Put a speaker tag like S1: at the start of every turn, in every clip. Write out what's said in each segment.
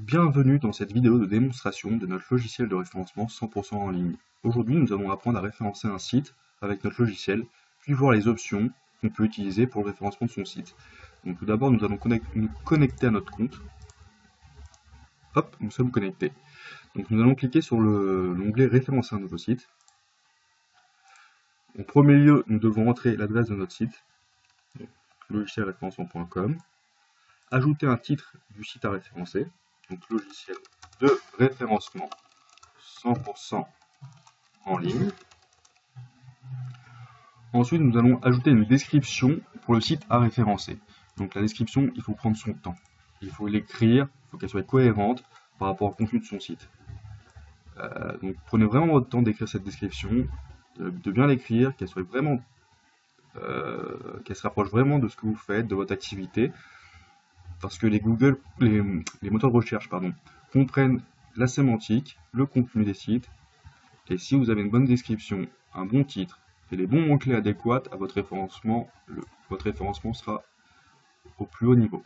S1: Bienvenue dans cette vidéo de démonstration de notre logiciel de référencement 100% en ligne. Aujourd'hui, nous allons apprendre à référencer un site avec notre logiciel, puis voir les options qu'on peut utiliser pour le référencement de son site. Donc tout d'abord, nous allons nous connecter à notre compte. Hop, nous sommes connectés. Donc nous allons cliquer sur l'onglet référencer un nouveau site. En premier lieu, nous devons entrer l'adresse de notre site, logicielréférencement.com, ajouter un titre du site à référencer, donc logiciel de référencement 100% en ligne. Ensuite, nous allons ajouter une description pour le site à référencer. Donc la description, il faut prendre son temps. Il faut l'écrire, il faut qu'elle soit cohérente par rapport au contenu de son site. Donc prenez vraiment votre temps d'écrire cette description, de bien l'écrire, qu'elle soit vraiment, qu'elle se rapproche vraiment de ce que vous faites, de votre activité, parce que les moteurs de recherche, comprennent la sémantique, le contenu des sites, et si vous avez une bonne description, un bon titre et les bons mots-clés adéquats à votre référencement, votre référencement sera au plus haut niveau.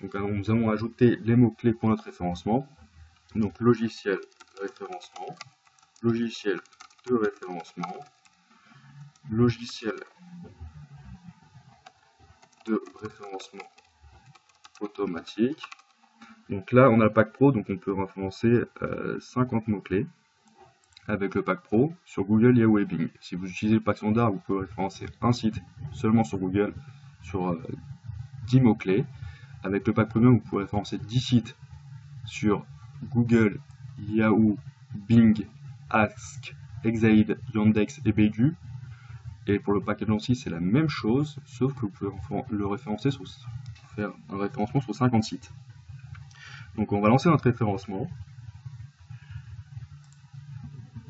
S1: Donc nous allons ajouter les mots-clés pour notre référencement. Donc logiciel de référencement, logiciel de référencement, logiciel de référencement automatique. Donc là, on a le pack pro, donc on peut référencer 50 mots-clés avec le pack pro sur Google, Yahoo et Bing. Si vous utilisez le pack standard, vous pouvez référencer un site seulement sur Google sur 10 mots-clés. Avec le pack premium, vous pouvez référencer 10 sites sur Google, Yahoo, Bing, Ask, Exaid, Yandex et Baidu. Et pour le pack agency, c'est la même chose, sauf que vous pouvez le référencer faire un référencement sur 50 sites. Donc on va lancer notre référencement.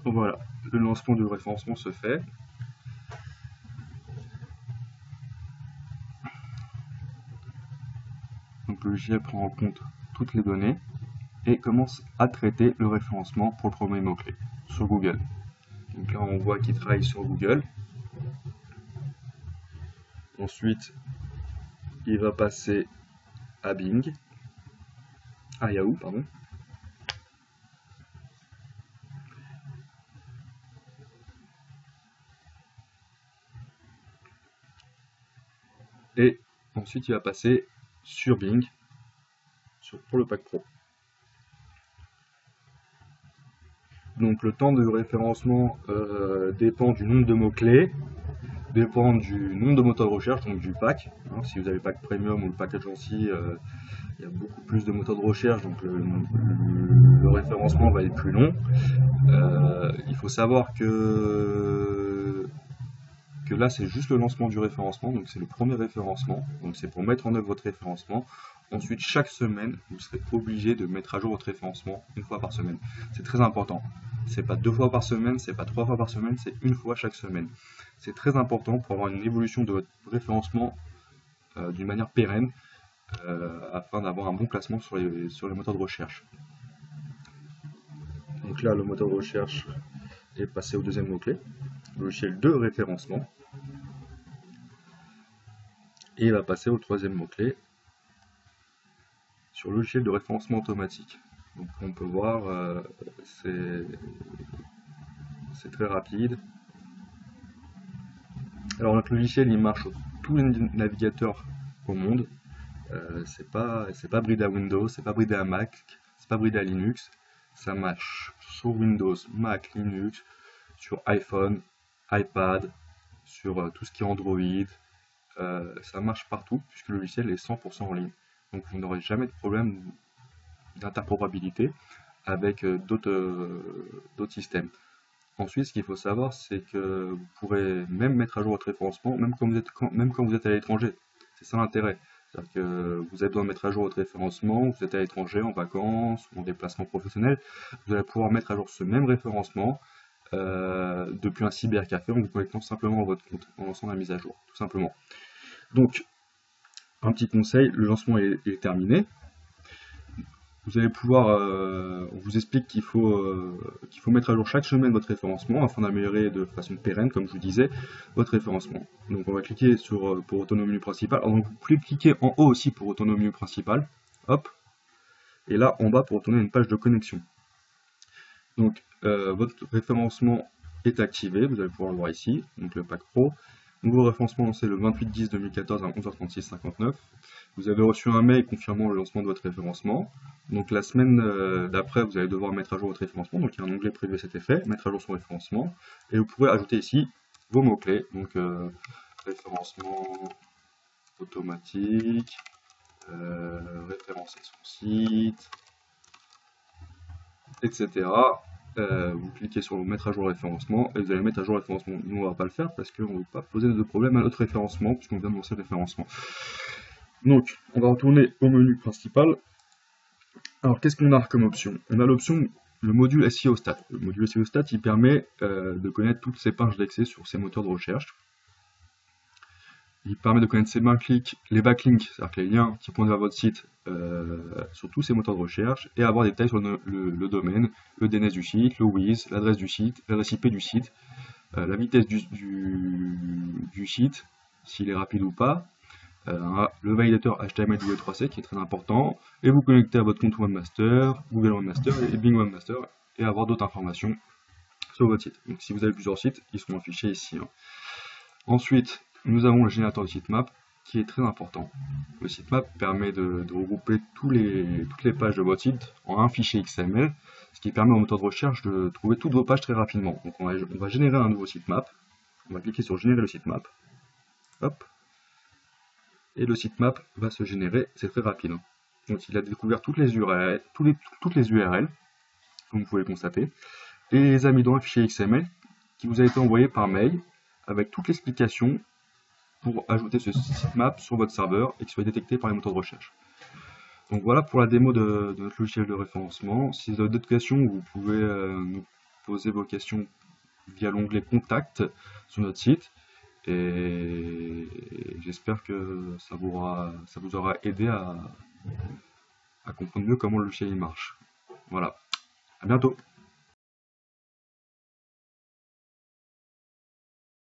S1: Voilà, le lancement du référencement se fait. Donc le logiciel prend en compte toutes les données et commence à traiter le référencement pour le premier mot-clé sur Google. Donc là on voit qu'il travaille sur Google. Ensuite, il va passer à Bing, à Yahoo, pardon. Et ensuite, il va passer sur Bing pour le pack pro. Donc le temps de référencement dépend du nombre de mots-clés, dépend du nombre de moteurs de recherche, donc du pack. Si vous avez le pack premium ou le pack agency, il y a beaucoup plus de moteurs de recherche, donc le référencement va être plus long. Il faut savoir que là c'est juste le lancement du référencement, donc c'est le premier référencement, donc c'est pour mettre en œuvre votre référencement. Ensuite, chaque semaine, vous serez obligé de mettre à jour votre référencement une fois par semaine. C'est très important. C'est pas 2 fois par semaine, c'est pas 3 fois par semaine, c'est une fois chaque semaine. C'est très important pour avoir une évolution de votre référencement d'une manière pérenne, afin d'avoir un bon classement sur les moteurs de recherche. Donc là, le moteur de recherche est passé au deuxième mot-clé, logiciel de référencement. Et il va passer au troisième mot-clé, sur logiciel de référencement automatique. Donc on peut voir, c'est très rapide. Alors notre logiciel il marche sur tous les navigateurs au monde. C'est pas bridé à Windows, c'est pas bridé à Mac, c'est pas bridé à Linux. Ça marche sur Windows, Mac, Linux, sur iPhone, iPad, sur tout ce qui est Android. Ça marche partout puisque le logiciel est 100% en ligne. Donc vous n'aurez jamais de problème d'interopérabilité avec d'autres systèmes. Ensuite, ce qu'il faut savoir, c'est que vous pourrez même mettre à jour votre référencement, même quand vous êtes à l'étranger. C'est ça l'intérêt. C'est-à-dire que vous avez besoin de mettre à jour votre référencement, vous êtes à l'étranger, en vacances ou en déplacement professionnel, vous allez pouvoir mettre à jour ce même référencement depuis un cybercafé en vous connectant simplement à votre compte, en lançant la mise à jour, tout simplement. Donc, un petit conseil, le lancement est terminé. Vous allez pouvoir, on vous explique qu'il faut mettre à jour chaque semaine votre référencement afin d'améliorer de façon pérenne, comme je vous disais, votre référencement. Donc on va cliquer pour retourner au menu principal. Alors, donc, vous pouvez cliquer en haut aussi pour retourner au menu principal. Hop. et là en bas pour retourner à une page de connexion. Donc votre référencement est activé, vous allez pouvoir le voir ici, donc le pack pro. Nouveau référencement lancé le 28/10/2014 à 11h36-59. Vous avez reçu un mail confirmant le lancement de votre référencement. Donc la semaine d'après, vous allez devoir mettre à jour votre référencement. Donc il y a un onglet prévu à cet effet, mettre à jour son référencement. Et vous pourrez ajouter ici vos mots-clés. Donc référencement automatique, référencer son site, etc. Vous cliquez sur mettre à jour le référencement et vous allez mettre à jour le référencement. Nous, on va pas le faire parce qu'on ne veut pas poser de problème à notre référencement puisqu'on vient de lancer le référencement. Donc, on va retourner au menu principal. Alors, qu'est-ce qu'on a comme option? On a l'option, le module SEO Stat. Le module SEO Stat, il permet de connaître toutes ces pages d'accès sur ces moteurs de recherche. Il permet de connaître les backlinks, c'est-à-dire que les liens qui pointent vers votre site sur tous ces moteurs de recherche, et avoir des détails sur le domaine, le DNS du site, le WIS, l'adresse du site, l'adresse IP du site, la vitesse du site, s'il est rapide ou pas, le validateur HTML W3C qui est très important, et vous connecter à votre compte Webmaster, Google Webmaster et Bing Webmaster, et avoir d'autres informations sur votre site. Donc si vous avez plusieurs sites, ils seront affichés ici. Ensuite, nous avons le générateur de sitemap qui est très important. Le sitemap permet de regrouper toutes les pages de votre site en un fichier XML, ce qui permet au moteur de recherche de trouver toutes vos pages très rapidement. Donc on va générer un nouveau sitemap. On va cliquer sur générer le sitemap. Hop. Et le sitemap va se générer, c'est très rapide. Donc il a découvert toutes les URL, toutes les URL, comme vous pouvez le constater, et les a mis dans un fichier XML qui vous a été envoyé par mail avec toute l'explication pour ajouter ce sitemap sur votre serveur et qu'il soit détecté par les moteurs de recherche. Donc voilà pour la démo de notre logiciel de référencement. Si vous avez d'autres questions, vous pouvez nous poser vos questions via l'onglet Contact sur notre site. Et j'espère que ça vous aura aidé à comprendre mieux comment le logiciel marche. Voilà, à bientôt.